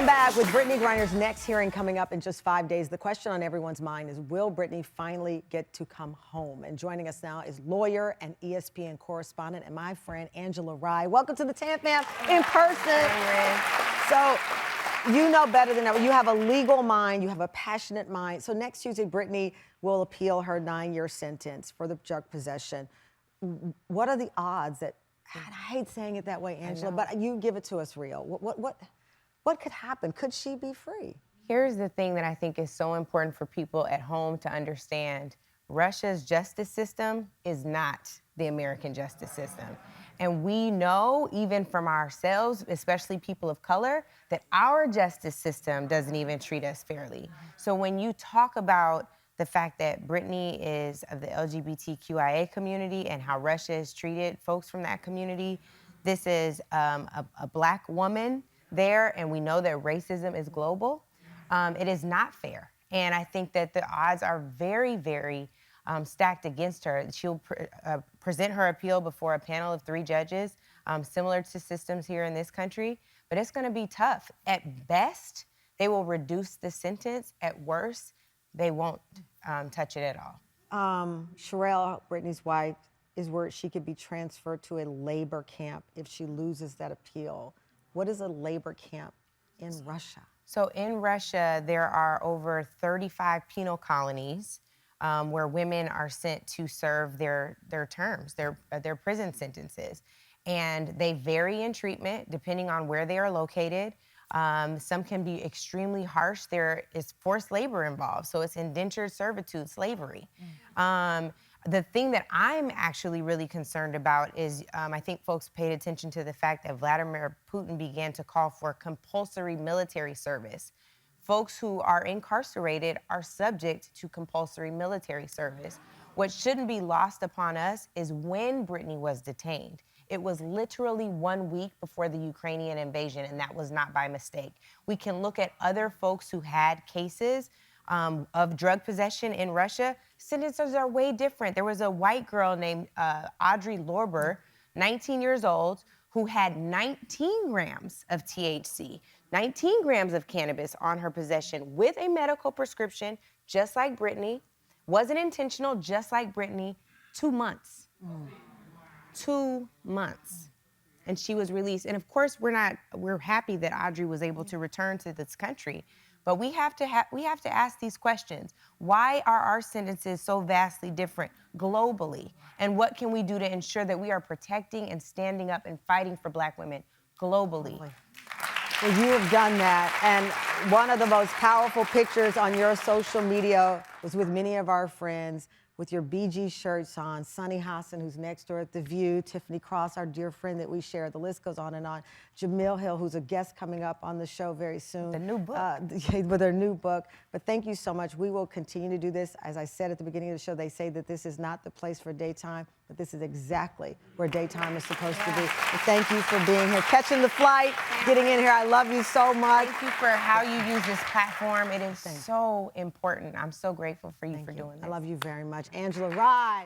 Welcome back with Brittney Griner's next hearing coming up in just 5 days. The question on everyone's mind is, will Brittney finally get to come home? And joining us now is lawyer and ESPN correspondent and my friend Angela Rye. Welcome to the Tam Fam in person. So you know better than ever. You have a legal mind. You have a passionate mind. So next Tuesday, Brittney will appeal her 9-year sentence for the drug possession. What are the odds that, I hate saying it that way, Angela, but you give it to us real. What could happen? Could she be free? Here's the thing that I think is so important for people at home to understand. Russia's justice system is not the American justice system. And we know, even from ourselves, especially people of color, that our justice system doesn't even treat us fairly. So when you talk about the fact that Brittney is of the LGBTQIA community and how Russia has treated folks from that community, this is a Black woman there, and we know that racism is global. It is not fair. And I think that the odds are very, very stacked against her. She'll present her appeal before a panel of 3 judges, similar to systems here in this country, but it's gonna be tough. At best, they will reduce the sentence. At worst, they won't touch it at all. Sherelle, Brittney's wife, is worried she could be transferred to a labor camp if she loses that appeal. What is a labor camp in Russia? So in Russia, there are over 35 penal colonies where women are sent to serve their terms, their prison sentences. And they vary in treatment depending on where they are located. Some can be extremely harsh. There is forced labor involved, so it's indentured servitude, slavery. The thing that I'm actually really concerned about is I think folks paid attention to the fact that Vladimir Putin began to call for compulsory military service. Folks who are incarcerated are subject to compulsory military service. What shouldn't be lost upon us is when Brittney was detained. It was literally 1 week before the Ukrainian invasion, and that was not by mistake. We can look at other folks who had cases of drug possession in Russia. Sentences are way different. There was a white girl named Audrey Lorber, 19 years old, who had 19 grams of THC, 19 grams of cannabis on her possession with a medical prescription, just like Brittney. Wasn't intentional, just like Brittney. 2 months. 2 months. And she was released. And of course, we're happy that Audrey was able to return to this country. But we have to ask these questions. Why are our sentences so vastly different globally? And what can we do to ensure that we are protecting and standing up and fighting for Black women globally? Well, you have done that. And one of the most powerful pictures on your social media was with many of our friends with your BG shirts on. Sunny Hassan, who's next door at The View, Tiffany Cross, our dear friend that we share. The list goes on and on. Jamil Hill, who's a guest coming up on the show very soon. The new book. With her new book. But thank you so much. We will continue to do this. As I said at the beginning of the show, they say that this is not the place for daytime, but this is exactly where daytime is supposed to be. But thank you for being here, catching the flight, getting in here. I love you so much. Thank you for how you use this platform. It is so important. I'm so grateful for you for doing this. I love you very much. Angela Rye.